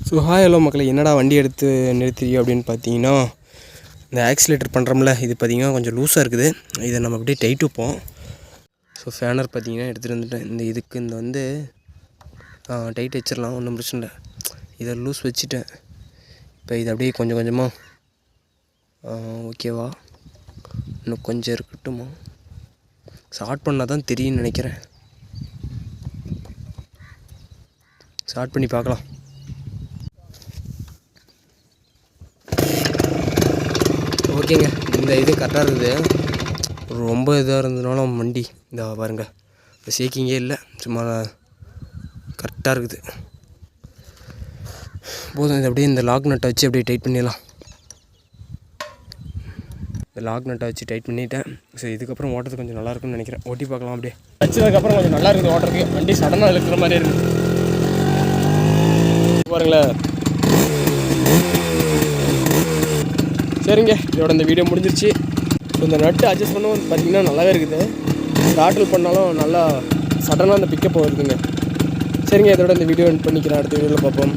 So hi hello மக்களை, என்னடா வண்டி எடுத்து நிறுத்தியோ அப்படின்னு பார்த்தீங்கன்னா, இந்த ஆக்சிலேட்டர் பண்ணுறோம்ல, இது பார்த்திங்கன்னா கொஞ்சம் லூஸாக இருக்குது. இதை நம்ம அப்படியே டைட் வைப்போம். ஸோ ஃபேனர் பார்த்திங்கன்னா எடுத்துகிட்டு வந்துட்டேன். இந்த இதுக்கு இந்த வந்து டைட் வச்சிடலாம், ஒன்றும் பிரச்சனை இல்லை. இதை லூஸ் வச்சுட்டேன். இப்போ இது அப்படியே கொஞ்சம் கொஞ்சமாக ஓகேவா, இன்னும் கொஞ்சம் இருக்கட்டுமா, ஸ்டார்ட் பண்ணால் தான் தெரியும்னு நினைக்கிறேன். ஸ்டார்ட் பண்ணி பார்க்கலாம். ஓகேங்க, இந்த இது கரெக்டாக இருக்குது. ரொம்ப இதாக இருந்ததுனாலும் வண்டி இந்த பாருங்கள், இந்த ஷேக்கிங்கே இல்லை, சும்மா கரெக்டாக இருக்குது. போதும், இது அப்படியே இந்த லாக் நட்டை வச்சு அப்படியே டைட் பண்ணிடலாம். இந்த லாக் நட்டை வச்சு டைட் பண்ணிவிட்டேன். சரி, இதுக்கப்புறம் ஓட்டுறது கொஞ்சம் நல்லாயிருக்குன்னு நினைக்கிறேன். ஓட்டி பார்க்கலாம். அப்படியே வச்சதுக்கப்புறம் கொஞ்சம் நல்லா இருக்குது ஓட்டுறதுக்கு. வண்டி சடனாக இழுக்கிற மாதிரி இருக்குது பாருங்களேன். சரிங்க, இதோட இந்த வீடியோ முடிஞ்சிருச்சு. ஸோ இந்த நட்டு அட்ஜஸ்ட் பண்ணவும் பார்த்திங்கன்னா நல்லாவே இருக்குது. டாட்டில் பண்ணாலும் நல்லா சடனாக அந்த பிக்கப் வருதுங்க. சரிங்க, இதோட இந்த வீடியோ பண்ணிக்கிறேன். அடுத்த வீடியோவில் பார்ப்போம்.